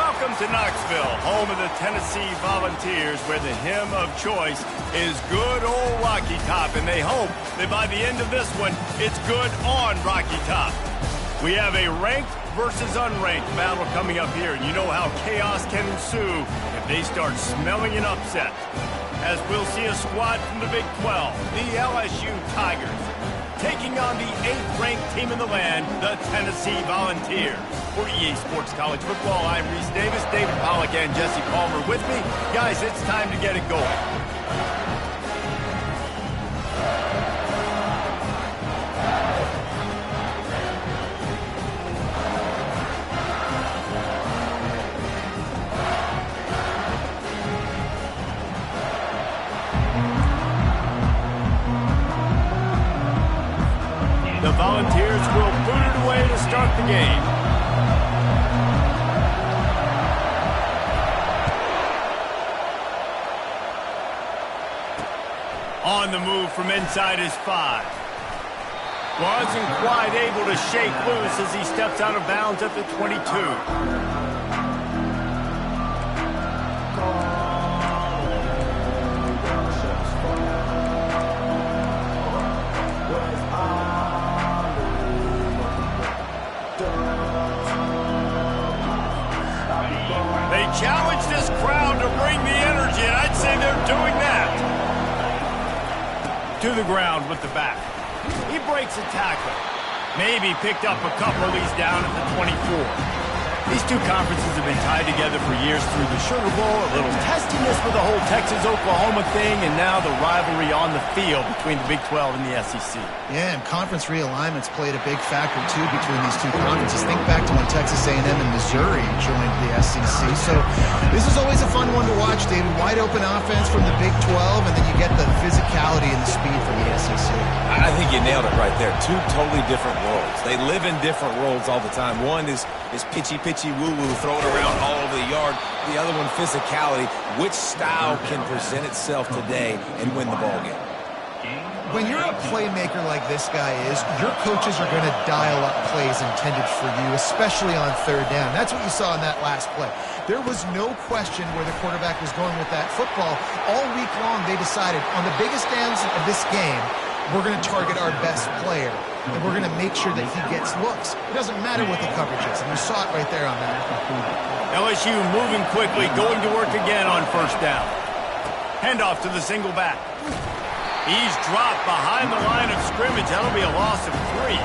Welcome to Knoxville, home of the Tennessee Volunteers, where the hymn of choice is Good Old Rocky Top, and they hope that by the end of this one, it's good on Rocky Top. We have a ranked versus unranked battle coming up here, and you know how chaos can ensue if they start smelling an upset. As we'll see a squad from the Big 12, the LSU Tigers, taking on the 8th-ranked team in the land, the Tennessee Volunteers. For EA Sports College Football, I'm Reese Davis, David Pollack, and Jesse Palmer with me. Guys, it's time to get it going. The Volunteers will boot it away to start the game. On the move from inside his 5. Wasn't quite able to shake loose as he steps out of bounds at the 22. They challenge this crowd to bring the energy, and I'd say they're doing that. To the ground with the back. He breaks a tackle. Maybe picked up a couple of these down at the 24. These two conferences have been tied together for years through the Sugar Bowl, a little testiness with the whole Texas-Oklahoma thing, and now the rivalry on the field between the Big 12 and the SEC. Yeah, and conference realignments played a big factor, too, between these two conferences. Think back to when Texas A&M and Missouri joined the SEC. So this is always a fun one to watch, David. Wide open offense from the Big 12, and then you get the physicality and the speed from the SEC. I think you nailed it right there. Two totally different worlds. They live in different worlds all the time. One is pitchy woo-woo, throw it around all over the yard. The other one, physicality. Which style can present itself today and win the ball game? When you're a playmaker like this guy is, your coaches are going to dial up plays intended for you, especially on third down. That's what you saw in that last play. There was no question where the quarterback was going with that football. All week long, they decided on the biggest downs of this game, we're going to target our best player, and we're going to make sure that he gets looks. It doesn't matter what the coverage is, and you saw it right there on that. LSU moving quickly, going to work again on first down. Handoff to the single back. He's dropped behind the line of scrimmage. That'll be a loss of 3.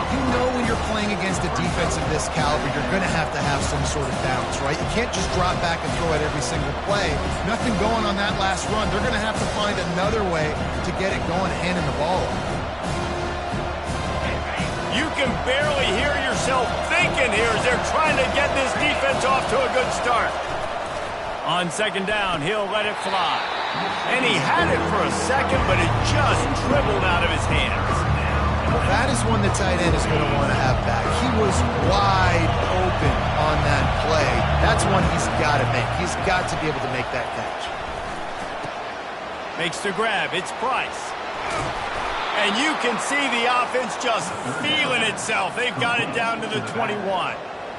You know when you're playing against a defense of this caliber, you're going to have some sort of balance, right? You can't just drop back and throw it every single play. Nothing going on that last run. They're going to have to find another way to get it going, handing the ball off. You can barely hear yourself thinking here as they're trying to get this defense off to a good start. On second down, he'll let it fly. And he had it for a second, but it just dribbled out of his hands. That is one the tight end is going to want to have back. He was wide open on that play. That's one he's got to make. He's got to be able to make that catch. Makes the grab. It's Price. And you can see the offense just feeling itself. They've got it down to the 21.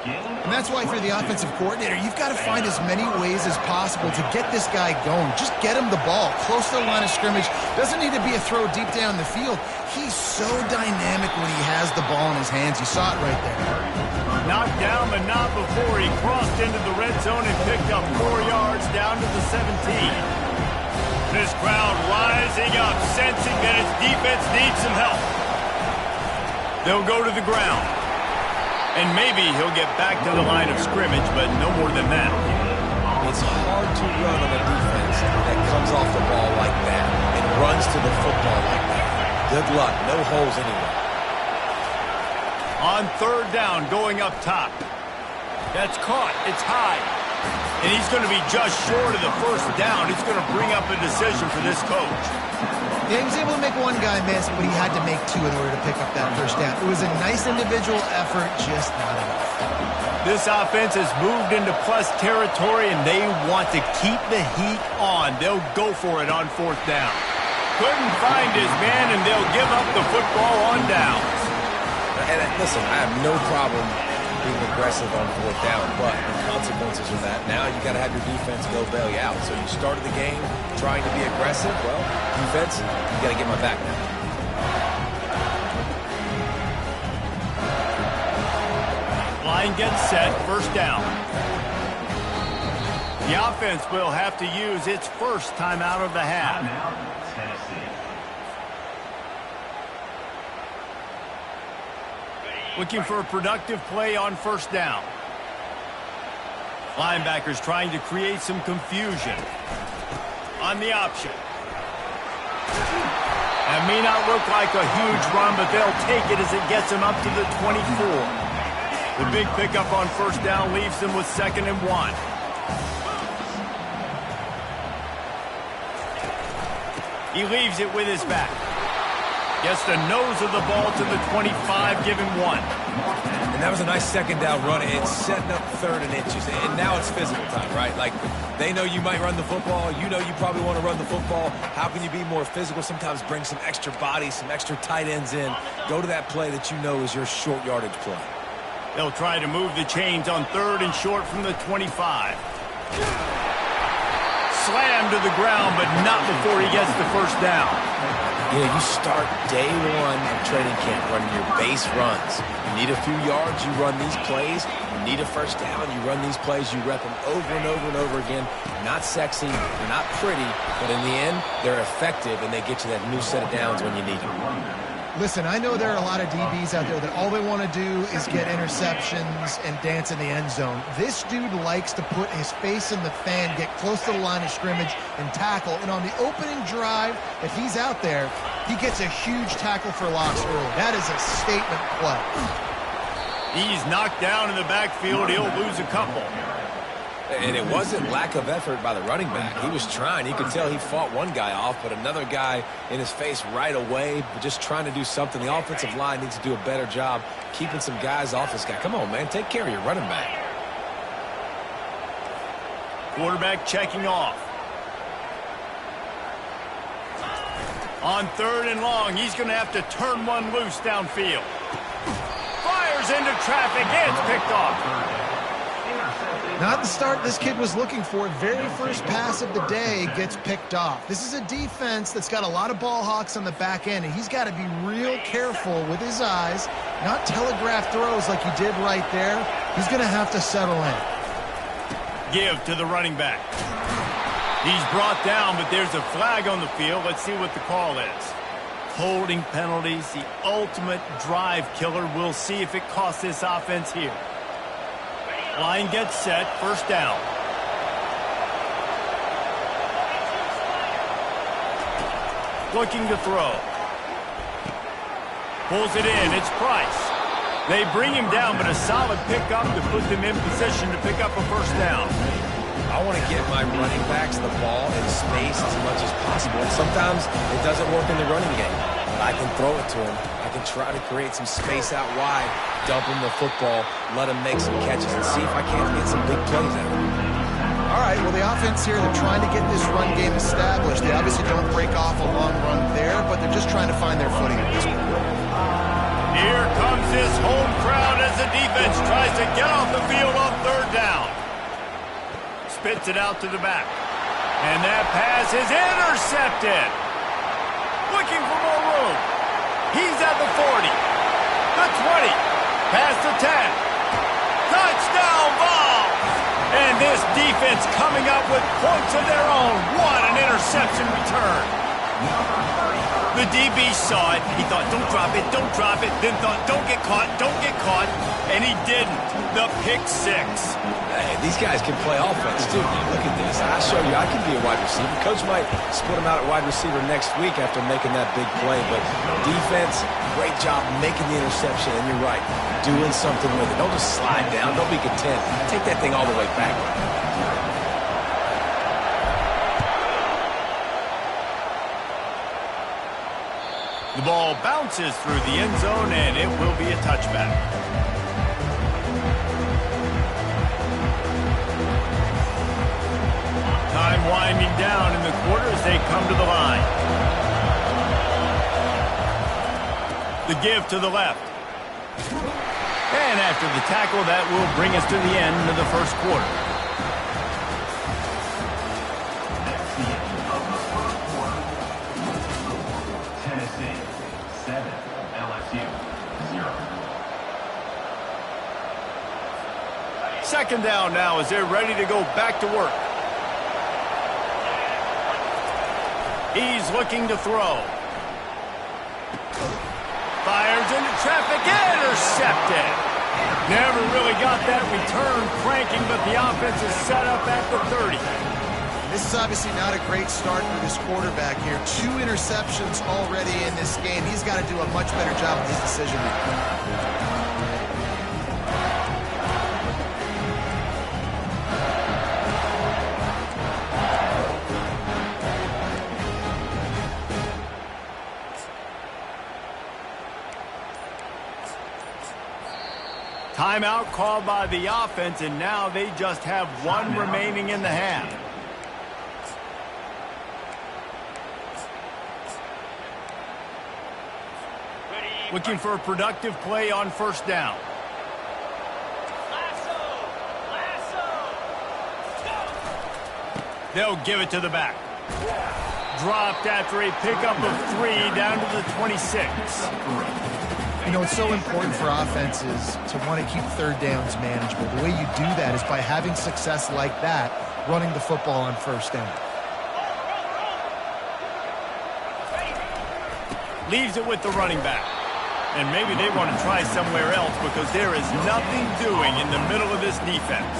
And that's why for the offensive coordinator, you've got to find as many ways as possible to get this guy going. Just get him the ball close to the line of scrimmage. Doesn't need to be a throw deep down the field. He's so dynamic when he has the ball in his hands. You saw it right there. Knocked down, but not before he crossed into the red zone and picked up 4 yards down to the 17. This crowd rising up, sensing that its defense needs some help. They'll go to the ground. And maybe he'll get back to the line of scrimmage, but no more than that. It's hard to run on a defense that comes off the ball like that and runs to the football like that. Good luck. No holes anywhere. On third down, going up top. That's caught. It's high. And he's going to be just short of the first down. It's going to bring up a decision for this coach. Yeah, he was able to make one guy miss, but he had to make 2 in order to pick up that first down. It was a nice individual effort, just not enough. This offense has moved into plus territory, and they want to keep the heat on. They'll go for it on fourth down. Couldn't find his man, and they'll give up the football on downs. And listen, I have no problem being aggressive on fourth down, but the consequences of that, now you got to have your defense go bail you out. So you started the game trying to be aggressive. Well, defense, you got to get my back now. Line gets set, first down. The offense will have to use its first timeout of the half. Looking for a productive play on first down. Linebackers trying to create some confusion on the option. That may not look like a huge run, but they'll take it as it gets them up to the 24. The big pickup on first down leaves them with 2nd and 1. He leaves it with his back. Gets the nose of the ball to the 25, give him 1. And that was a nice second down run. It's setting up 3rd and inches. And now it's physical time, right? Like, they know you might run the football. You know you probably want to run the football. How can you be more physical? Sometimes bring some extra bodies, some extra tight ends in. Go to that play that you know is your short yardage play. They'll try to move the chains on 3rd and short from the 25. Slammed to the ground, but not before he gets the first down. You know, you start day one of training camp running your base runs. You need a few yards, you run these plays. You need a first down, you run these plays. You rep them over and over and over again. Not sexy, they're not pretty, but in the end, they're effective, and they get you that new set of downs when you need them. Listen, I know there are a lot of DBs out there that all they want to do is get interceptions and dance in the end zone. This dude likes to put his face in the fan, get close to the line of scrimmage, and tackle. And on the opening drive, if he's out there, he gets a huge tackle for loss early. That is a statement play. He's knocked down in the backfield. He'll lose a couple. And it wasn't lack of effort by the running back. He was trying. You could tell he fought one guy off, but another guy in his face right away, just trying to do something. The offensive line needs to do a better job keeping some guys off this guy. Come on, man. Take care of your running back. Quarterback checking off. On 3rd and long, he's going to have to turn one loose downfield. Fires into traffic. It's picked off. Not the start this kid was looking for. Very first pass of the day gets picked off. This is a defense that's got a lot of ball hawks on the back end, and he's got to be real careful with his eyes, not telegraph throws like he did right there. He's going to have to settle in. Give to the running back. He's brought down, but there's a flag on the field. Let's see what the call is. Holding penalties, the ultimate drive killer. We'll see if it costs this offense here. Line gets set, first down. Looking to throw. Pulls it in, it's Price. They bring him down, but a solid pickup to put them in position to pick up a first down. I want to get my running backs the ball in space as much as possible. And sometimes it doesn't work in the running game. But I can throw it to him. I can try to create some space out wide, dump him the football, let him make some catches, and see if I can't get some big plays out of him. All right, well, the offense here, they're trying to get this run game established. They obviously don't break off a long run there, but they're just trying to find their footing at this point. Here comes this home crowd as the defense tries to get off the field on 3rd down. Spits it out to the back. And that pass is intercepted. Looking for more room. He's at the 40, the 20, past the 10. Touchdown ball! And this defense coming up with points of their own. What an interception return. The DB saw it. He thought, don't drop it, don't drop it. Then thought, don't get caught, don't get caught. And he didn't. The pick 6. Hey, these guys can play offense, too. Look at this. I show you I can be a wide receiver. Coach might split him out at wide receiver next week after making that big play. But defense, great job making the interception. And you're right, doing something with it. Don't just slide down. Don't be content. Take that thing all the way back. The ball bounces through the end zone, and it will be a touchback. Time winding down in the quarter as they come to the line. The give to the left. And after the tackle, that will bring us to the end of the first quarter. Tennessee 7, LSU 0. Second down now as they're ready to go back to work. He's looking to throw. Fires into traffic, intercepted. Never really got that return cranking, but the offense is set up at the 30. This is obviously not a great start for this quarterback here. 2 interceptions already in this game. He's got to do a much better job with his decision making. Timeout called by the offense, and now they just have 1 remaining in the half. Looking for a productive play on first down. They'll give it to the back. Dropped after a pickup of 3 down to the 26. You know, it's so important for offenses to want to keep third downs manageable. The way you do that is by having success like that, running the football on first down. Leaves it with the running back. And maybe they want to try somewhere else because there is nothing doing in the middle of this defense.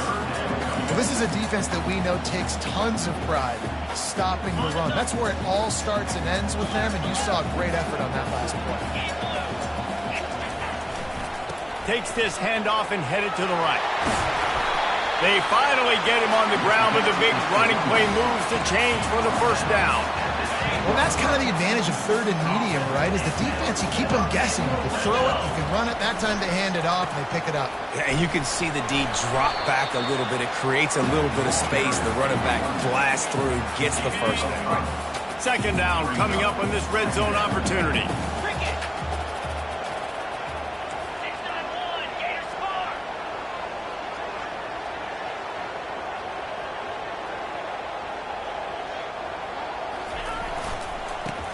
Well, this is a defense that we know takes tons of pride stopping the run. That's where it all starts and ends with them, and you saw a great effort on that last play. Takes this handoff and headed to the right. They finally get him on the ground with a big running play, moves to change for the first down. Well, that's kind of the advantage of third and medium, right? Is the defense, you keep them guessing. You can throw it, you can run it. That time they hand it off and they pick it up. Yeah, and you can see the D drop back a little bit. It creates a little bit of space. The running back blasts through, gets the first down. Second down coming up on this red zone opportunity.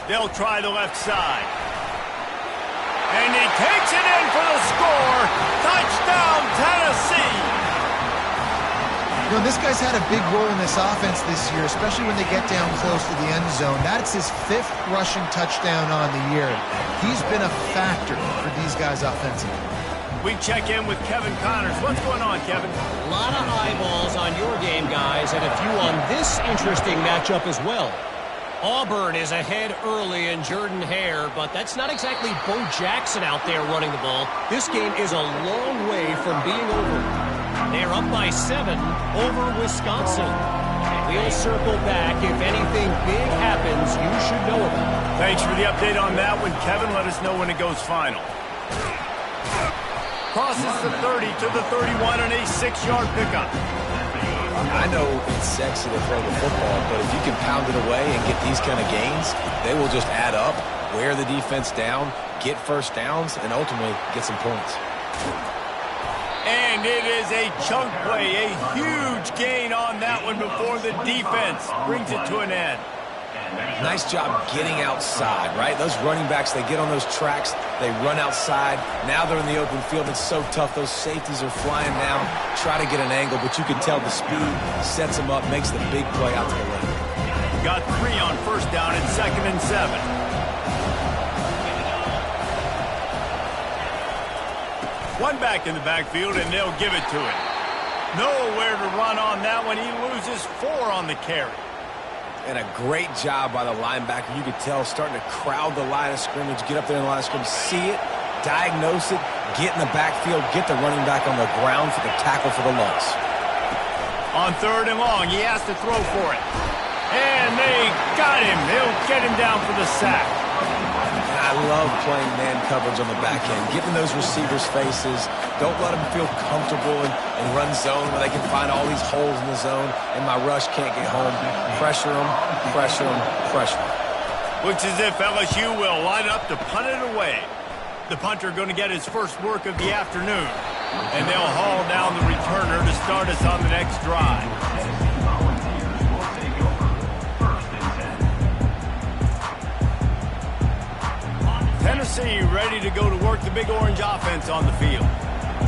They'll try the left side. And he takes it in for the score. Touchdown, Tennessee. You know, this guy's had a big role in this offense this year, especially when they get down close to the end zone. That's his 5th rushing touchdown on the year. He's been a factor for these guys offensively. We check in with Kevin Connors. What's going on, Kevin? A lot of eyeballs on your game, guys, and a few on this interesting matchup as well. Auburn is ahead early in Jordan Hare, but that's not exactly Bo Jackson out there running the ball. This game is a long way from being over. They're up by 7 over Wisconsin. We'll circle back. If anything big happens, you should know about it. Thanks for the update on that one, Kevin. Let us know when it goes final. Crosses the 30 to the 31 and a 6-yard pickup. I know it's sexy to throw the football, but if you can pound it away and get these kind of gains, they will just add up, wear the defense down, get first downs, and ultimately get some points. And it is a chunk play, a huge gain on that one before the defense brings it to an end. Nice job getting outside, right? Those running backs, they get on those tracks, they run outside. Now they're in the open field. It's so tough. Those safeties are flying down. Try to get an angle, but you can tell the speed sets them up, makes the big play out to the left. Got 3 on first down and 2nd and 7. One back in the backfield, and they'll give it to him. Nowhere to run on that one. He loses 4 on the carry. And a great job by the linebacker. You could tell starting to crowd the line of scrimmage, get up there in the line of scrimmage, see it, diagnose it, get in the backfield, get the running back on the ground for the tackle for the loss. On 3rd and long, he has to throw for it. And they got him. They'll get him down for the sack. And I love playing man coverage on the back end, getting those receivers' faces. Don't let them feel comfortable and run zone where they can find all these holes in the zone and my rush can't get home. Pressure them, pressure them, pressure them. Looks as if LSU will line up to punt it away. The punter going to get his first work of the afternoon. And they'll haul down the returner to start us on the next drive. Tennessee Volunteers will take over. 1st and 10. Tennessee ready to go to work the Big Orange offense on the field.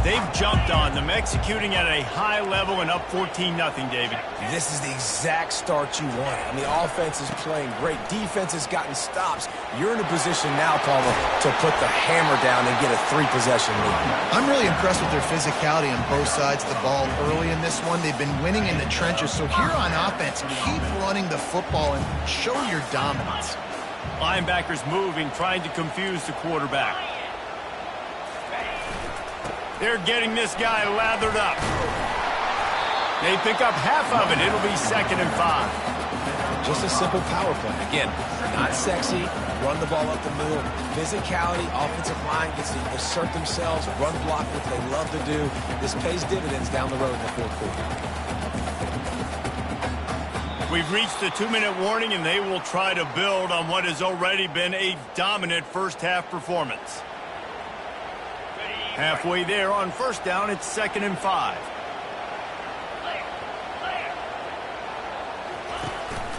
They've jumped on them, executing at a high level and up 14-0, David. This is the exact start you want. I mean, the offense is playing great. Defense has gotten stops. You're in a position now, Palmer, to put the hammer down and get a 3-possession lead. I'm really impressed with their physicality on both sides of the ball early in this one. They've been winning in the trenches. So here on offense, keep running the football and show your dominance. Linebackers moving, trying to confuse the quarterback. They're getting this guy lathered up. They pick up half of it. It'll be 2nd and 5. Just a simple power play. Again, not sexy. Run the ball up the middle. Physicality, offensive line gets to assert themselves, run block, what they love to do. This pays dividends down the road in the 4th quarter. We've reached the 2-minute warning, and they will try to build on what has already been a dominant first-half performance. Halfway there on 1st down, it's 2nd and 5.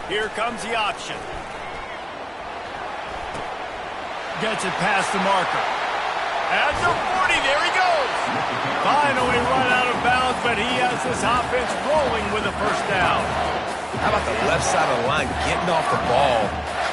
Here comes the option. Gets it past the marker. At the 40, there he goes. Finally run out of bounds, but he has this offense rolling with a 1st down. How about the left side of the line getting off the ball,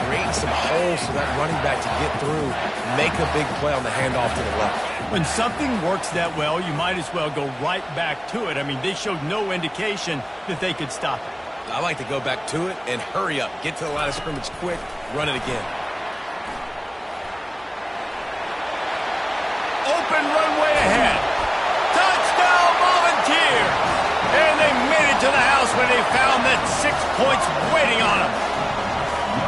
creating some holes for that running back to get through, make a big play on the handoff to the left. When something works that well, you might as well go right back to it. I mean, they showed no indication that they could stop it. I like to go back to it and hurry up. Get to the line of scrimmage quick, run it again. Open runway ahead. Touchdown Volunteer! And they made it to the house when they found that 6 points waiting on them.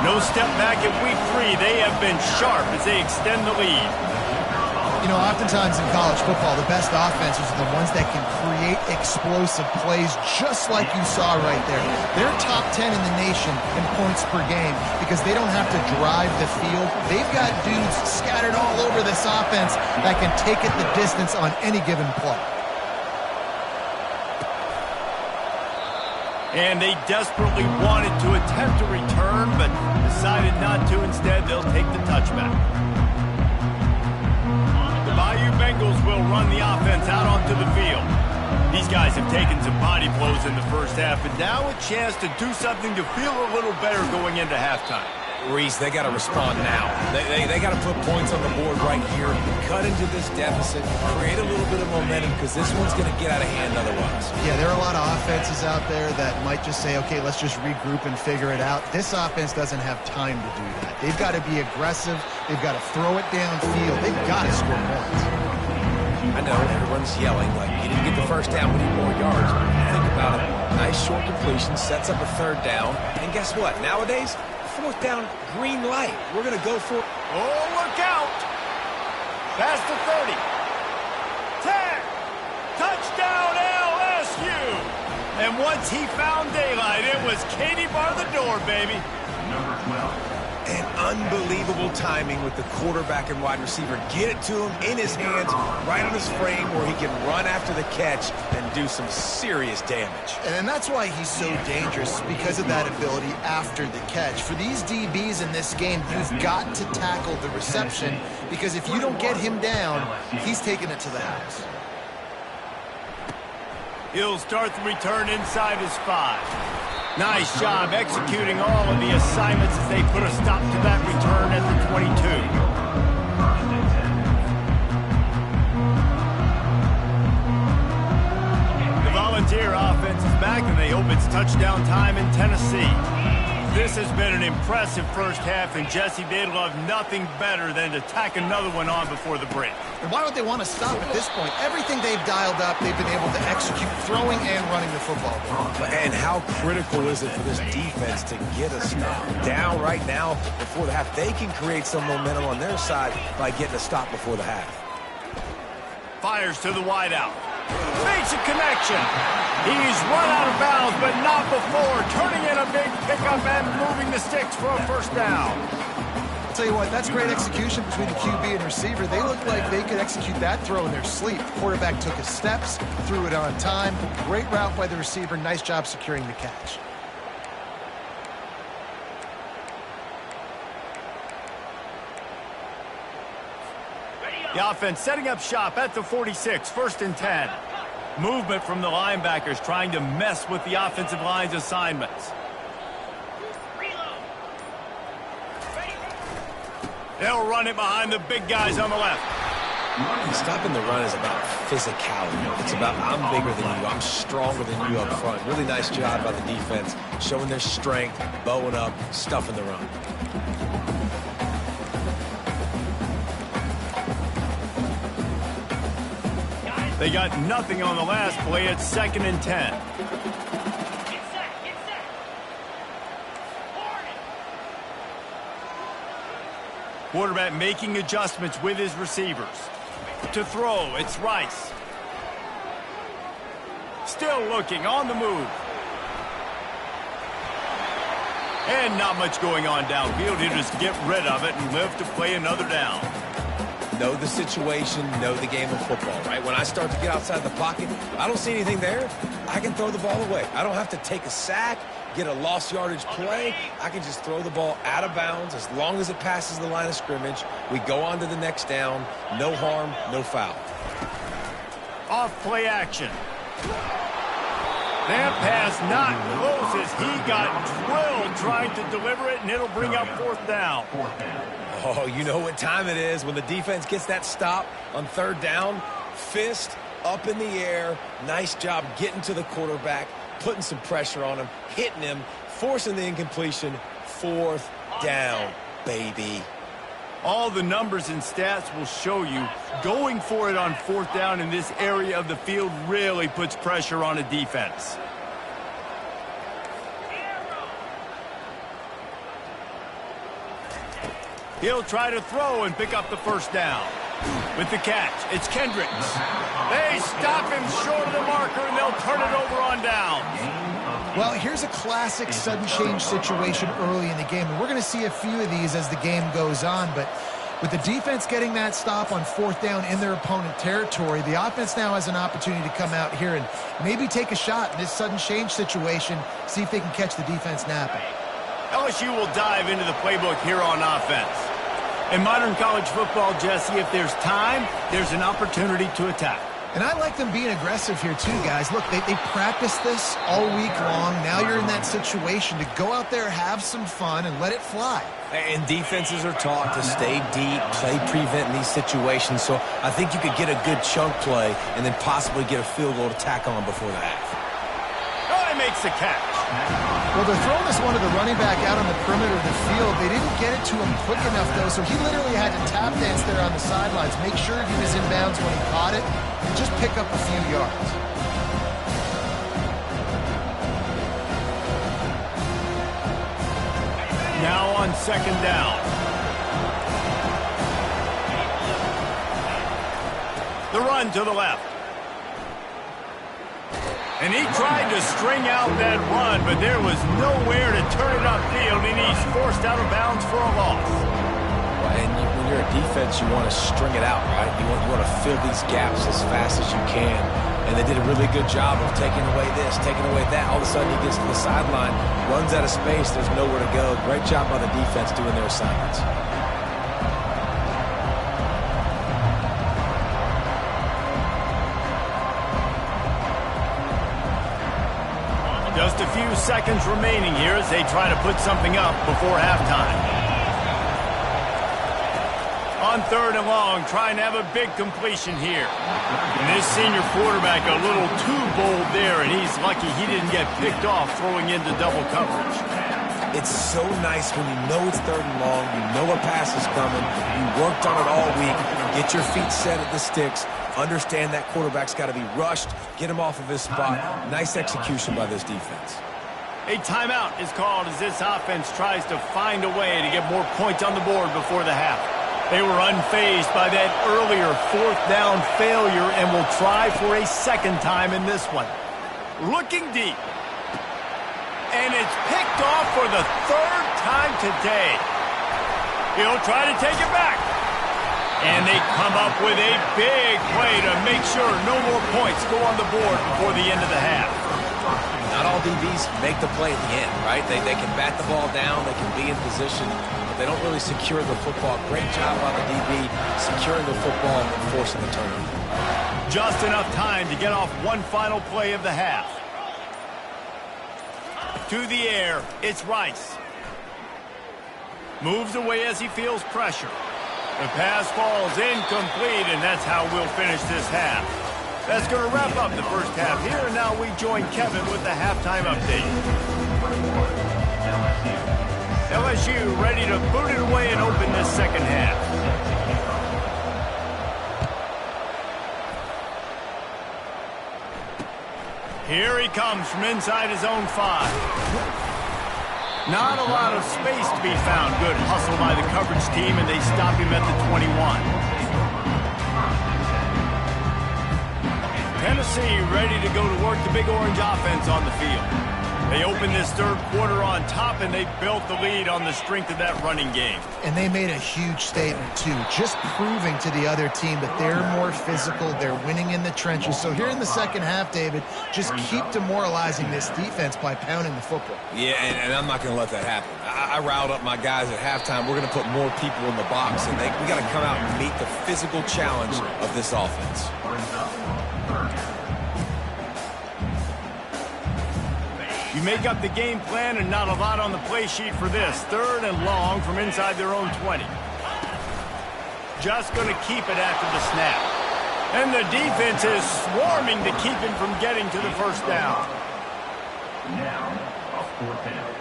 No step back at week 3. They have been sharp as they extend the lead. You know, oftentimes in college football, the best offenses are the ones that can create explosive plays just like you saw right there. They're top 10 in the nation in points per game because they don't have to drive the field. They've got dudes scattered all over this offense that can take it the distance on any given play. And they desperately wanted to attempt a return, but decided not to. Instead, they'll take the touchback. Bayou Bengals will run the offense out onto the field. These guys have taken some body blows in the 1st half, and now a chance to do something to feel a little better going into halftime. Reese, they got to respond now. They got to put points on the board right here, cut into this deficit, create a little bit of momentum because this one's going to get out of hand otherwise. Yeah, there are a lot of offenses out there that might just say, okay, let's just regroup and figure it out. This offense doesn't have time to do that. They've got to be aggressive. They've got to throw it downfield. They've got to score points. I know everyone's yelling like, you didn't get the 1st down, we need more yards. Think about it. Nice short completion, sets up a 3rd down. And guess what? Nowadays, 4th down, green light. We're going to go for it. Oh, look out! Past the 30. 10. Touchdown LSU! And once he found daylight, it was Katie bar the door, baby. Number 12. And unbelievable timing with the quarterback and wide receiver. Get it to him in his hands, right on his frame where he can run after the catch and do some serious damage. And that's why he's so dangerous, because of that ability after the catch. For these DBs in this game, you've got to tackle the reception, because if you don't get him down, he's taking it to the house. He'll start the return inside his 5. Nice job executing all of the assignments as they put a stop to that return at the 22. The Volunteer offense is back, and they hope it's touchdown time in Tennessee. This has been an impressive 1st half, and Jesse, they'd love nothing better than to tack another one on before the break. And why would they want to stop at this point? Everything they've dialed up, they've been able to execute throwing and running the football. And how critical is it for this defense to get a stop down right now before the half? They can create some momentum on their side by getting a stop before the half. Fires to the wideout. Makes a connection. He's run out of bounds, but not before. Turning in a big pickup and moving the sticks for a 1st down. Tell you what, that's great execution between the QB and receiver. They looked like they could execute that throw in their sleep. Quarterback took his steps, threw it on time. Great route by the receiver. Nice job securing the catch. The offense setting up shop at the 46, 1st and 10. Movement from the linebackers trying to mess with the offensive line's assignments. They'll run it behind the big guys on the left. Stopping the run is about physicality. It's about I'm bigger than you, I'm stronger than you up front. Really nice job by the defense, showing their strength, bowing up, stuffing the run. They got nothing on the last play. It's 2nd and 10. Quarterback making adjustments with his receivers. To throw, it's Rice. Still looking on the move. And not much going on downfield. He'll just get rid of it and live to play another down. Know the situation, know the game of football, right? When I start to get outside the pocket, I don't see anything there, I can throw the ball away. I don't have to take a sack, get a lost yardage play. I can just throw the ball out of bounds as long as it passes the line of scrimmage. We go on to the next down. No harm, no foul. Off play action. That pass not close as he got drilled trying to deliver it, and it'll bring up 4th down. Oh, you know what time it is when the defense gets that stop on 3rd down. Fist up in the air. Nice job getting to the quarterback, putting some pressure on him, hitting him, forcing the incompletion. 4th down, baby. All the numbers and stats will show you going for it on 4th down in this area of the field really puts pressure on a defense. He'll try to throw and pick up the 1st down. With the catch, it's Kendricks. They stop him short of the marker, and they'll turn it over on downs. Well, here's a classic sudden change situation early in the game, and we're going to see a few of these as the game goes on, but with the defense getting that stop on 4th down in their opponent territory, the offense now has an opportunity to come out here and maybe take a shot in this sudden change situation, see if they can catch the defense napping. LSU will dive into the playbook here on offense. In modern college football, Jesse, if there's time, there's an opportunity to attack. And I like them being aggressive here too, guys. Look, they practiced this all week long. Now you're in that situation to go out there, have some fun, and let it fly. And defenses are taught to stay deep, play prevent in these situations. So I think you could get a good chunk play and then possibly get a field goal to tack on before the half. Oh, he makes the catch. Well, they're throwing this one to the running back out on the perimeter of the field. They didn't get it to him quick enough, though, so he literally had to tap dance there on the sidelines, make sure he was in bounds when he caught it, and just pick up a few yards. Now on 2nd down. The run to the left. And he tried to string out that run, but there was nowhere to turn it upfield, and he's forced out of bounds for a loss. And when you're a defense, you want to string it out, right? You want to fill these gaps as fast as you can. And they did a really good job of taking away this, taking away that. All of a sudden, he gets to the sideline, runs out of space, there's nowhere to go. Great job by the defense doing their assignments. Just a few seconds remaining here as they try to put something up before halftime. On 3rd and long, trying to have a big completion here. And this senior quarterback a little too bold there, and he's lucky he didn't get picked off throwing into double coverage. It's so nice when you know it's 3rd and long, you know a pass is coming, you worked on it all week, get your feet set at the sticks, understand that quarterback's got to be rushed, get him off of his spot. Nice execution by this defense. A timeout is called as this offense tries to find a way to get more points on the board before the half. They were unfazed by that earlier 4th down failure and will try for a 2nd time in this one. Looking deep. And it's picked off for the 3rd time today. He'll try to take it back. And they come up with a big play to make sure no more points go on the board before the end of the half. Not all DBs make the play at the end, right? They can bat the ball down, they can be in position, but they don't really secure the football. Great job by the DB securing the football and forcing the turnover. Just enough time to get off one final play of the half. To the air, it's Rice. Moves away as he feels pressure. The pass falls incomplete, and that's how we'll finish this half. That's going to wrap up the first half here, and now we join Kevin with the halftime update. LSU ready to boot it away and open this second half. Here he comes from inside his own 5. Not a lot of space to be found. Good hustle by the coverage team, and they stop him at the 21. Tennessee ready to go to work the Big Orange offense on the field. They opened this third quarter on top, and they built the lead on the strength of that running game. And they made a huge statement, too, just proving to the other team that they're more physical, they're winning in the trenches. So here in the second half, David, just keep demoralizing this defense by pounding the football. Yeah, and I'm not going to let that happen. I riled up my guys at halftime. We're going to put more people in the box, and we got to come out and meet the physical challenge of this offense. You make up the game plan and not a lot on the play sheet for this. Third and long from inside their own 20. Just going to keep it after the snap. And the defense is swarming to keep him from getting to the first down. Now, a 4th down.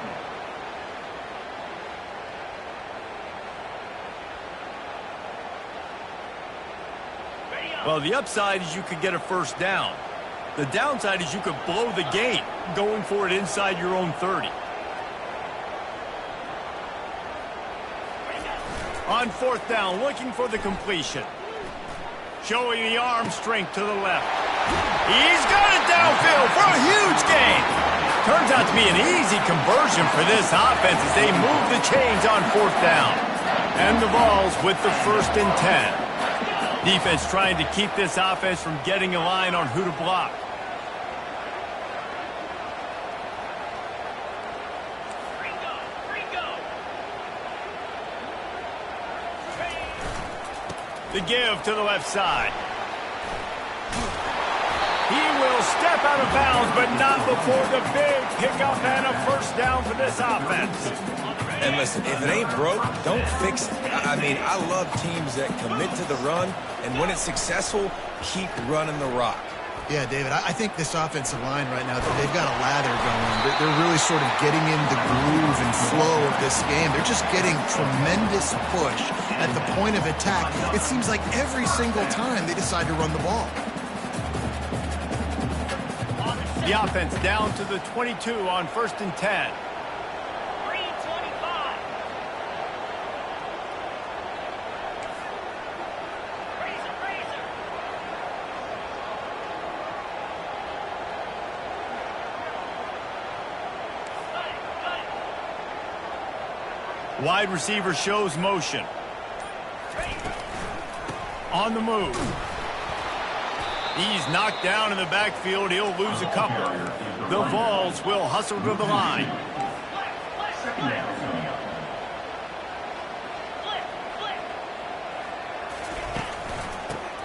Well, the upside is you could get a first down. The downside is you could blow the game going for it inside your own 30. On 4th down, looking for the completion. Showing the arm strength to the left. He's got it downfield for a huge gain. Turns out to be an easy conversion for this offense as they move the chains on 4th down. And the Vols with the 1st and 10. Defense trying to keep this offense from getting a line on who to block. The give to the left side. He will step out of bounds, but not before the big pickup and a first down for this offense. And listen, if it ain't broke, don't fix it. I mean, I love teams that commit to the run, and when it's successful, keep running the rock. Yeah, David, I think this offensive line right now, they've got a lather going. They're really sort of getting in the groove and flow of this game. They're just getting tremendous push at the point of attack. It seems like every single time they decide to run the ball. The offense down to the 22 on 1st and 10. Wide receiver shows motion. On the move. He's knocked down in the backfield. He'll lose a couple. The Vols will hustle to the line.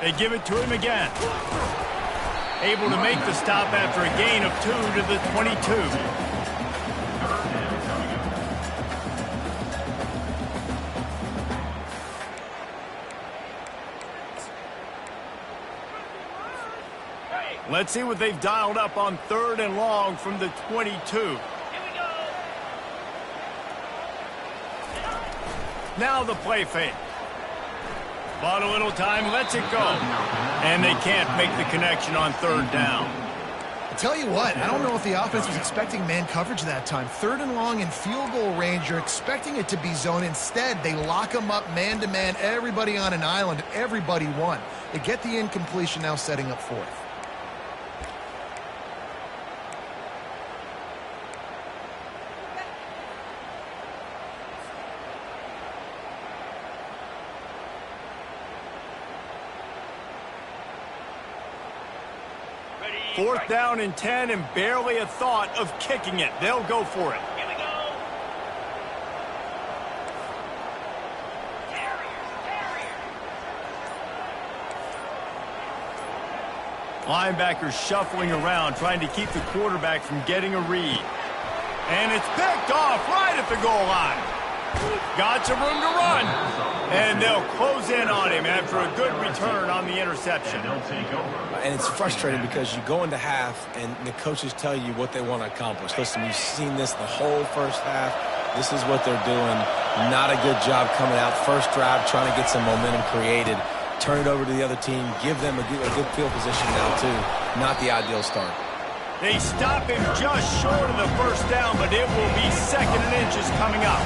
They give it to him again. Able to make the stop after a gain of 2 to the 22. Let's see what they've dialed up on 3rd and long from the 22. Here we go. Now the play fake. Bought a little time, lets it go. And they can't make the connection on 3rd down. I tell you what, I don't know if the offense was expecting man coverage that time. 3rd and long in field goal range, you're expecting it to be zone. Instead, they lock them up man-to-man, everybody on an island, everybody won. They get the incompletion, now setting up 4th. 4th down and 10 and barely a thought of kicking it. They'll go for it. Linebackers shuffling around, trying to keep the quarterback from getting a read. And it's picked off right at the goal line. Got some room to run. And they'll close in on him after a good return on the interception. And it's frustrating because you go into half and the coaches tell you what they want to accomplish. Listen, you've seen this the whole first half. This is what they're doing. Not a good job coming out. First drive, trying to get some momentum created. Turn it over to the other team. Give them a good field position now, too. Not the ideal start. They stop him just short of the first down, but it will be 2nd and inches coming up.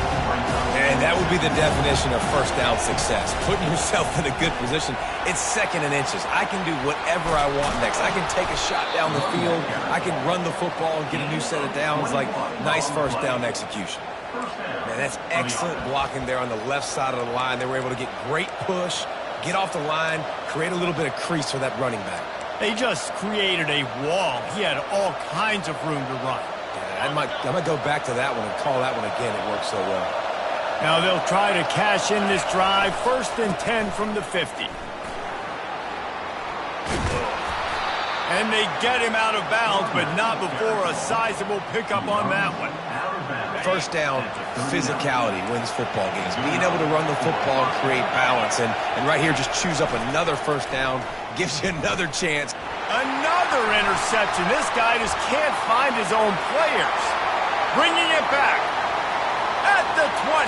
And that would be the definition of first down success. Putting yourself in a good position. It's 2nd and inches. I can do whatever I want next. I can take a shot down the field. I can run the football and get a new set of downs. Like, nice first down execution. Man, that's excellent blocking there on the left side of the line. They were able to get great push, get off the line, create a little bit of crease for that running back. They just created a wall. He had all kinds of room to run. Yeah, I might go back to that one and call that one again. It worked so well. Now they'll try to cash in this drive. 1st and 10 from the 50. And they get him out of bounds, but not before a sizable pickup on that one. First down, physicality wins football games. Being able to run the football and create balance. And right here, just choose up another first down. Gives you another chance. Another interception. This guy just can't find his own players. Bringing it back at the 20.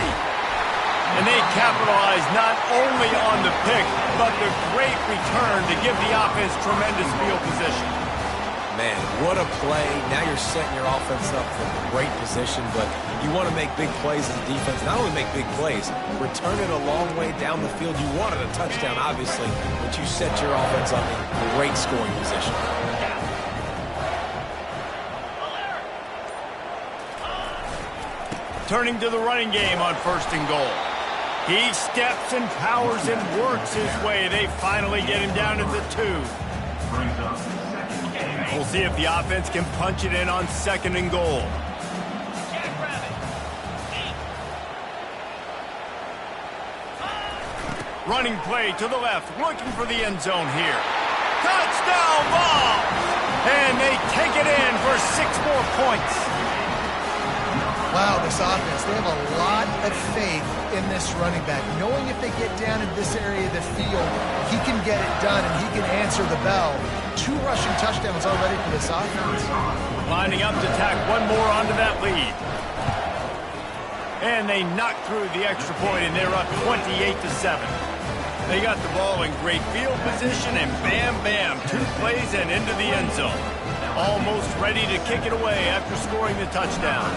And they capitalize not only on the pick, but the great return to give the offense tremendous field position. Man, what a play. Now you're setting your offense up for a great position, but you want to make big plays as a defense. Not only make big plays, return it a long way down the field. You wanted a touchdown, obviously, but you set your offense up in great scoring position. Turning to the running game on 1st and goal. He steps and powers and works his way. They finally get him down at the 2. We'll see if the offense can punch it in on 2nd and goal. Running play to the left, looking for the end zone here. Touchdown ball! And they take it in for 6 more points. Wow, this offense, they have a lot of faith in this running back. Knowing if they get down in this area of the field, he can get it done and he can answer the bell. 2 rushing touchdowns already for this offense. Lining up to tack one more onto that lead. And they knock through the extra point, and they're up 28-7. They got the ball in great field position, and bam, bam, 2 plays and into the end zone. Almost ready to kick it away after scoring the touchdown.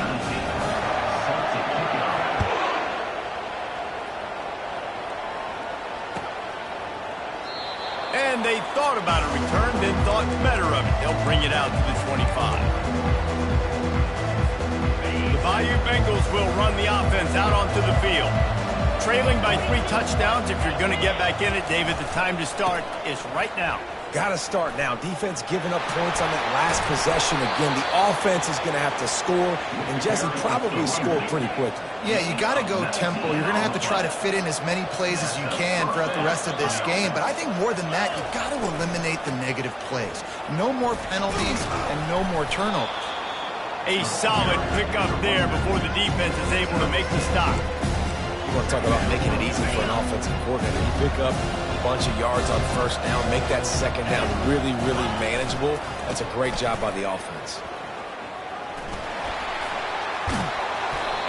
And they thought about a return, then thought better of it. They'll bring it out to the 25. The Bayou Bengals will run the offense out onto the field. Trailing by 3 touchdowns. If you're going to get back in it, David, the time to start is right now. Got to start now. Defense giving up points on that last possession. Again, the offense is going to have to score, and Jesse probably score pretty quickly. Yeah, you got to go tempo. You're going to have to try to fit in as many plays as you can throughout the rest of this game. But I think more than that, you've got to eliminate the negative plays. No more penalties and no more turnovers. A solid pickup there before the defense is able to make the stop. You want to talk about making it easy for an offensive coordinator. You pick up a bunch of yards on first down, make that second down really, really manageable. That's a great job by the offense.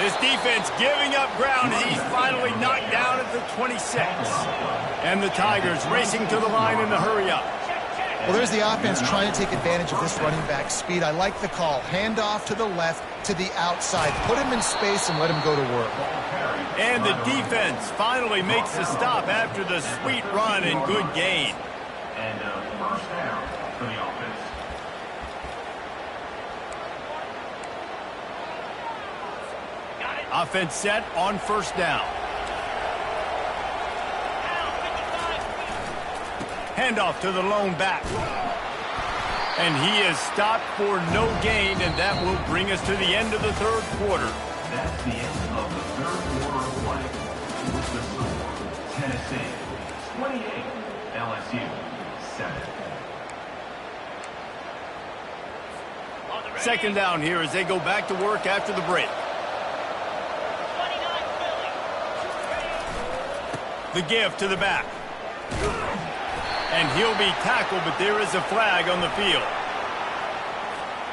This defense giving up ground. He's finally knocked down at the 26. And the Tigers racing to the line in the hurry-up. Well, there's the offense trying to take advantage of this running back speed. I like the call. Hand off to the left, to the outside. Put him in space and let him go to work. And the defense finally makes the stop after the sweet run and good gain. And first down for the offense. Offense set on first down. Handoff to the lone back. And he is stopped for no gain, and that will bring us to the end of the third quarter. That's the end of the third quarter of play. With the score, Tennessee 28, LSU 7. Second down here as they go back to work after the break. The give to the back. And he'll be tackled, but there is a flag on the field.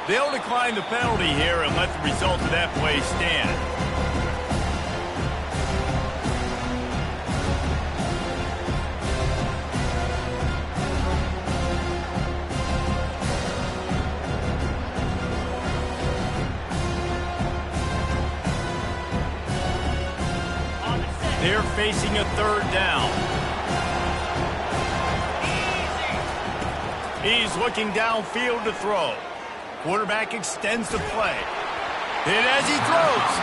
They'll decline the penalty here and let the result of that play stand. They're facing a third down. He's looking downfield to throw. Quarterback extends the play. And as he throws,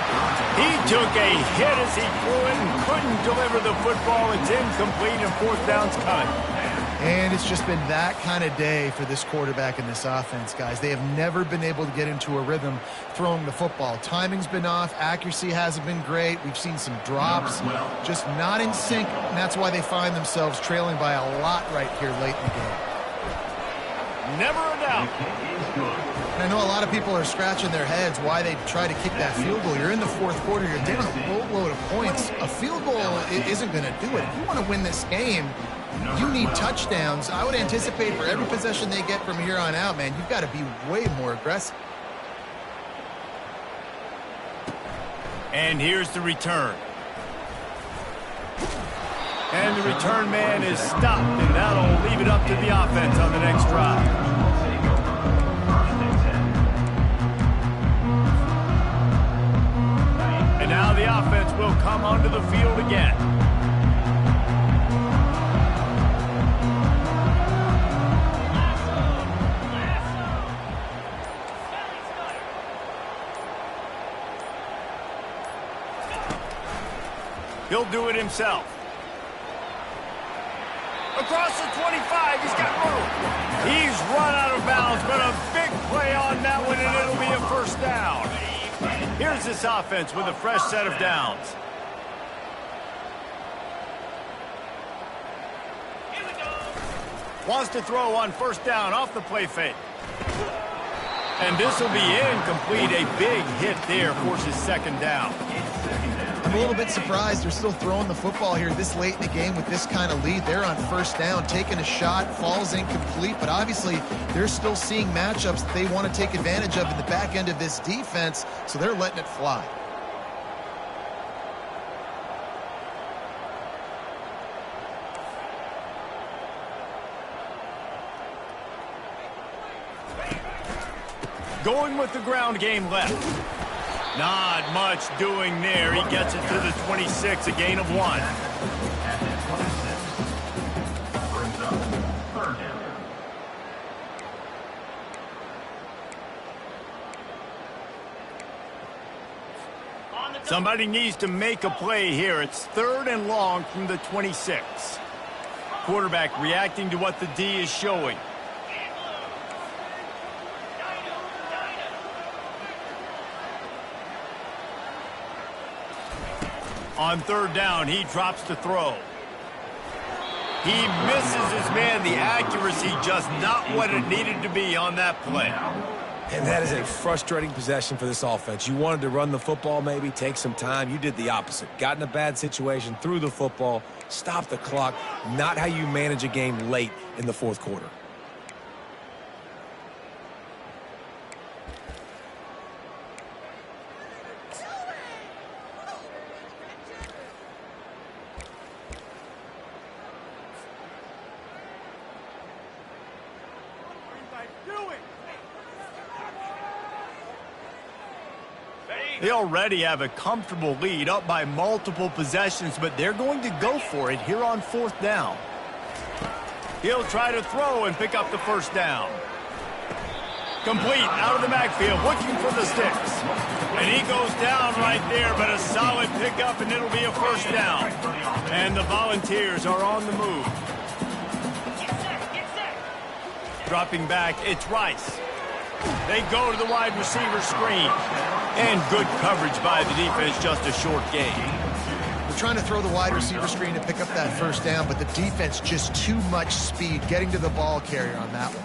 he took a hit as he threw it and couldn't deliver the football. It's incomplete and fourth down's coming. And it's just been that kind of day for this quarterback and this offense, guys. They have never been able to get into a rhythm throwing the football. Timing's been off. Accuracy hasn't been great. We've seen some drops, just not in sync, and that's why they find themselves trailing by a lot right here late in the game. Never a doubt. And I know a lot of people are scratching their heads why they try to kick that field goal. You're in the fourth quarter. You're down a boatload of points. A field goal isn't going to do it. If you want to win this game, you need touchdowns. I would anticipate for every possession they get from here on out, man, you've got to be way more aggressive. And here's the return. And the return man is stopped, and that'll leave it up to the offense on the next drive. And now the offense will come onto the field again. He'll do it himself. Across the 25, he's got room. He's run out of bounds, but a big play on that one, and it'll be a first down. Here's this offense with a fresh set of downs. Wants to throw on first down off the play fake. And this will be incomplete. A big hit there forces second down. I'm a little bit surprised they're still throwing the football here this late in the game with this kind of lead. They're on first down, taking a shot, falls incomplete, but obviously they're still seeing matchups that they want to take advantage of in the back end of this defense, so they're letting it fly. Going with the ground game left. Not much doing there. He gets it to the 26, a gain of 1. At the 26. Brings up third down. Somebody needs to make a play here. It's third and long from the 26. Quarterback reacting to what the D is showing. On third down, he drops to throw. He misses his man. The accuracy just not what it needed to be on that play. And that is a frustrating possession for this offense. You wanted to run the football, maybe take some time. You did the opposite. Got in a bad situation, threw the football, stopped the clock. Not how you manage a game late in the fourth quarter. They already have a comfortable lead, up by multiple possessions, but they're going to go for it here on fourth down. He'll try to throw and pick up the first down. Complete out of the backfield, looking for the sticks. And he goes down right there, but a solid pickup, and it'll be a first down. And the Volunteers are on the move. dropping back. It's Rice. They go to the wide receiver screen. And good coverage by the defense, just a short gain. We're trying to throw the wide receiver screen to pick up that first down, but the defense just too much speed getting to the ball carrier on that one.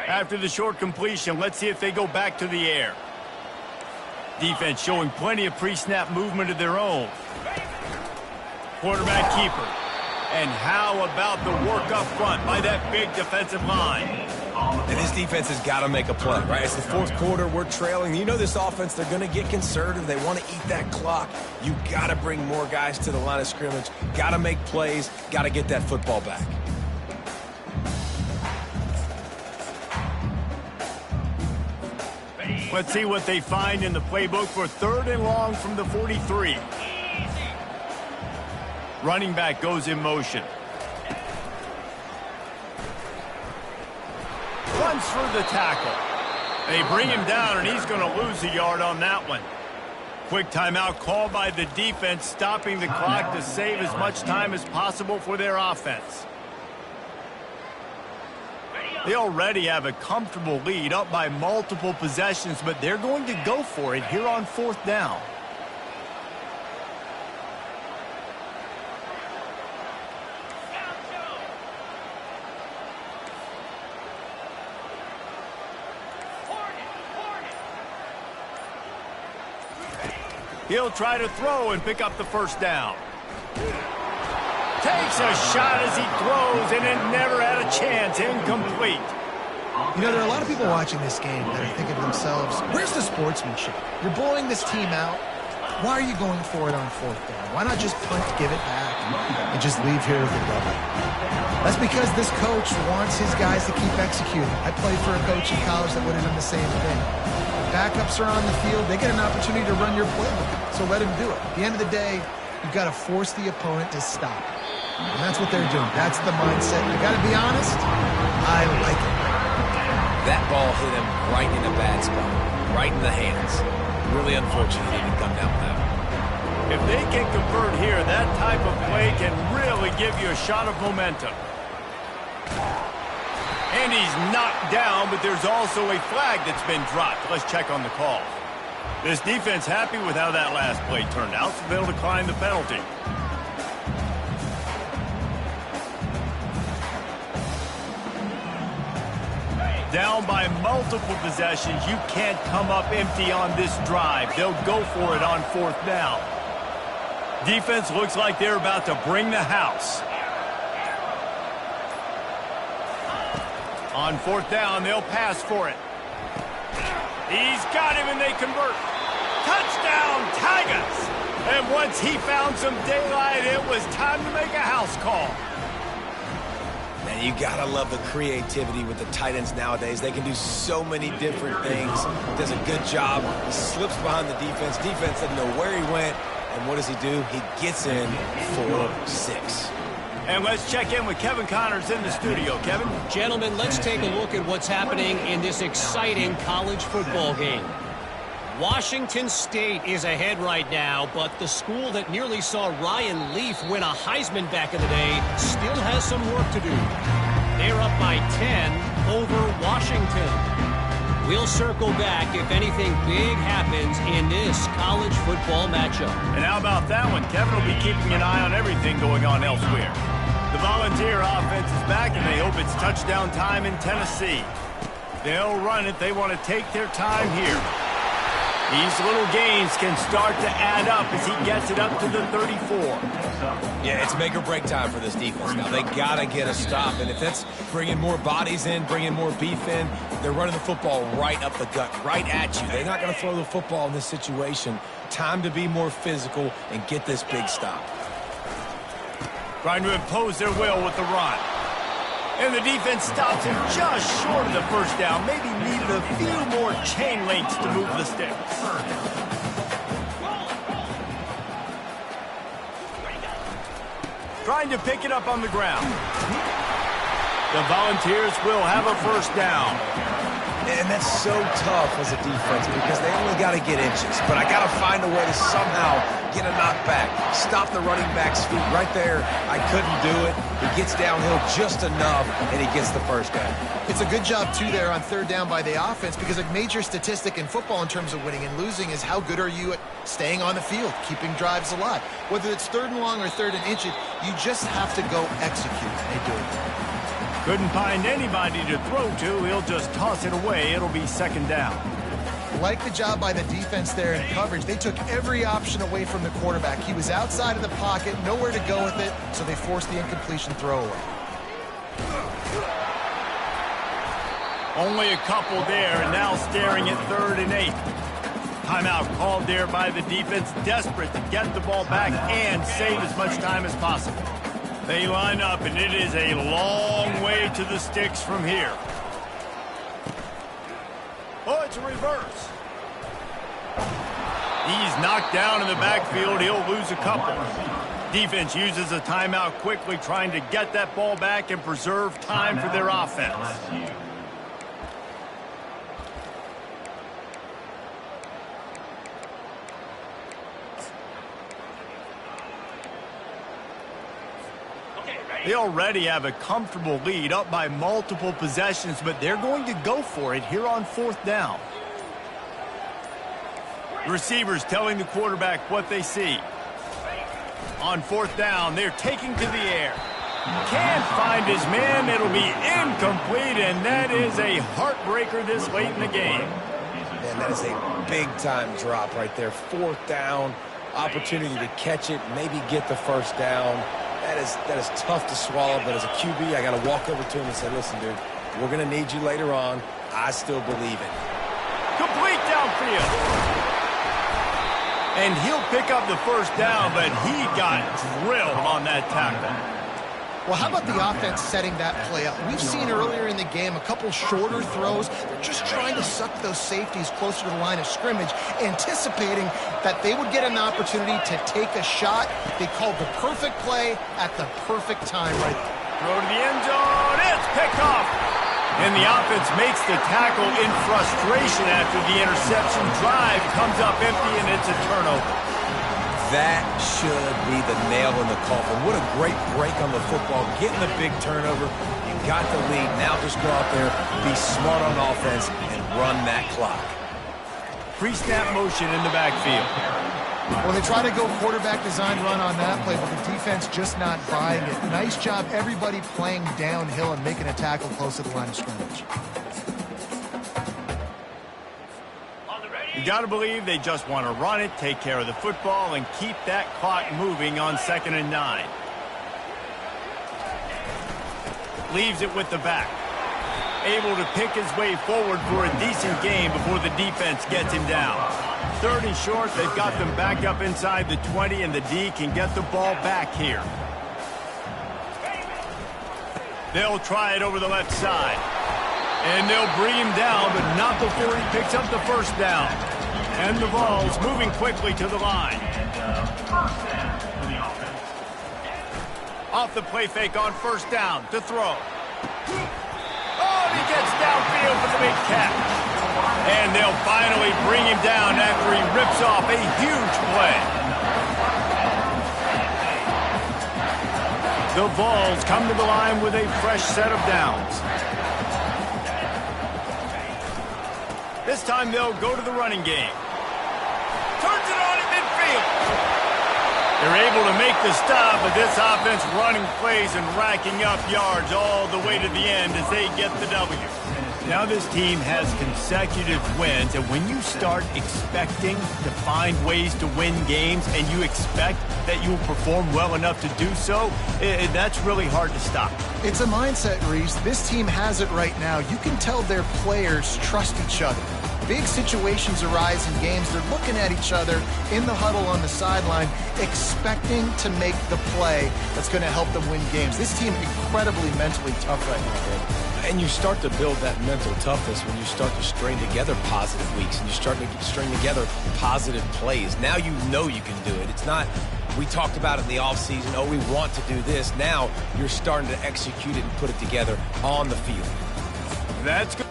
After the short completion, let's see if they go back to the air. Defense showing plenty of pre-snap movement of their own. Quarterback keeper. And how about the work up front by that big defensive line? And this defense has got to make a play, right? It's the fourth quarter. We're trailing. You know this offense, they're going to get conservative. They want to eat that clock. You got to bring more guys to the line of scrimmage. Got to make plays. Got to get that football back. Let's see what they find in the playbook for 3rd and long from the 43. Running back goes in motion. Runs for the tackle. They bring him down, and he's going to lose a yard on that one. Quick timeout called by the defense, stopping the clock to save as much time as possible for their offense. They already have a comfortable lead, up by multiple possessions, but they're going to go for it here on 4th down. He'll try to throw and pick up the first down. Takes a shot as he throws, and it never had a chance. Incomplete. You know, there are a lot of people watching this game that are thinking to themselves, where's the sportsmanship? You're blowing this team out. Why are you going for it on 4th down? Why not just punt, give it back, and just leave here with a double? That's because this coach wants his guys to keep executing. I played for a coach in college that would have done the same thing. Backups are on the field. They get an opportunity to run your playbook, so let him do it. At the end of the day, you've got to force the opponent to stop. And that's what they're doing. That's the mindset. I got to be honest, I like it. That ball hit him right in a bad spot, right in the hands. Really unfortunate he didn't come down with that one. If they can convert here, that type of play can really give you a shot of momentum. And he's knocked down, but there's also a flag that's been dropped. Let's check on the call. This defense happy with how that last play turned out, so they'll decline the penalty. Down by multiple possessions, you can't come up empty on this drive. They'll go for it on 4th down. Defense looks like they're about to bring the house. On 4th down, they'll pass for it. He's got him, and they convert. Touchdown, Tigers! And once he found some daylight, it was time to make a house call. Man, you gotta love the creativity with the tight ends nowadays. They can do so many different things. Does a good job. He slips behind the defense. Defense doesn't know where he went. And what does he do? He gets in for 6. And let's check in with Kevin Connors in the studio. Kevin? Gentlemen, let's take a look at what's happening in this exciting college football game. Washington State is ahead right now, but the school that nearly saw Ryan Leaf win a Heisman back in the day still has some work to do. They're up by 10 over Washington. We'll circle back if anything big happens in this college football matchup. And how about that one? Kevin will be keeping an eye on everything going on elsewhere. The Volunteer offense is back, and they hope it's touchdown time in Tennessee. They'll run it. They want to take their time here. These little gains can start to add up as he gets it up to the 34. Yeah, it's make or break time for this defense now. They got to get a stop, and if that's bringing more bodies in, bringing more beef in, they're running the football right up the gut, right at you. They're not going to throw the football in this situation. Time to be more physical and get this big stop. Trying to impose their will with the run. And the defense stops him just short of the first down. Maybe needed a few more chain links to move the sticks. Trying to pick it up on the ground. The Volunteers will have a first down. And that's so tough as a defense because they only got to get inches. But I got to find a way to somehow get a knockback, stop the running back's feet right there. I couldn't do it. He gets downhill just enough, and he gets the first down. It's a good job, too, there on third down by the offense because a major statistic in football in terms of winning and losing is how good are you at staying on the field, keeping drives alive. Whether it's third and long or third and inches, you just have to go execute, and they do it. Couldn't find anybody to throw to. He'll just toss it away. It'll be second down. Like the job by the defense there in coverage. They took every option away from the quarterback. He was outside of the pocket, nowhere to go with it, so they forced the incompletion throwaway. Only a couple there, and now staring at 3rd and 8. Timeout called there by the defense, desperate to get the ball back and save as much time as possible. They line up, and it is a long way to the sticks from here. Oh, it's a reverse. He's knocked down in the backfield. He'll lose a couple. Defense uses a timeout quickly, trying to get that ball back and preserve time for their offense. They already have a comfortable lead, up by multiple possessions, but they're going to go for it here on 4th down. The receivers telling the quarterback what they see. On 4th down, they're taking to the air. Can't find his man. It'll be incomplete, and that is a heartbreaker this late in the game. Man, that is a big-time drop right there. 4th down, opportunity to catch it, maybe get the first down. That is tough to swallow, but as a QB, I got to walk over to him and say, listen, dude, we're going to need you later on. I still believe it. Complete downfield. And he'll pick up the first down, but he got drilled on that tackle. Well, how about the offense setting that play up? We've seen earlier in the game a couple shorter throws. They're just trying to suck those safeties closer to the line of scrimmage, anticipating that they would get an opportunity to take a shot. They called the perfect play at the perfect time right there. Throw to the end zone. It's picked off. And the offense makes the tackle in frustration after the interception. Drive comes up empty, and it's a turnover. That should be the nail in the coffin. What a great break on the football. Getting the big turnover. You got the lead. Now just go out there, be smart on offense, and run that clock. Pre-snap motion in the backfield. Well, they try to go quarterback design run on that play, but the defense just not buying it. Nice job, everybody playing downhill and making a tackle close to the line of scrimmage. You got to believe they just want to run it, take care of the football, and keep that clock moving on 2nd and 9. Leaves it with the back. Able to pick his way forward for a decent game before the defense gets him down. 3rd and short, they've got them back up inside the 20, and the D can get the ball back here. They'll try it over the left side. And they'll bring him down, but not before he picks up the first down. And the Vols moving quickly to the line. Off the play fake on 1st down to throw. Oh, he gets downfield for the big catch. And they'll finally bring him down after he rips off a huge play. The Vols come to the line with a fresh set of downs. This time they'll go to the running game. Turns it on at midfield. They're able to make the stop, but this offense running plays and racking up yards all the way to the end as they get the W. Now this team has consecutive wins, and when you start expecting to find ways to win games and you expect that you will perform well enough to do so, that's really hard to stop. It's a mindset, Reese. This team has it right now. You can tell their players trust each other. Big situations arise in games. They're looking at each other in the huddle on the sideline, expecting to make the play that's going to help them win games. This team incredibly mentally tough right now. And you start to build that mental toughness when you start to string together positive weeks and you start to string together positive plays. Now you know you can do it. It's not, we talked about it in the offseason, oh, we want to do this. Now you're starting to execute it and put it together on the field. That's good.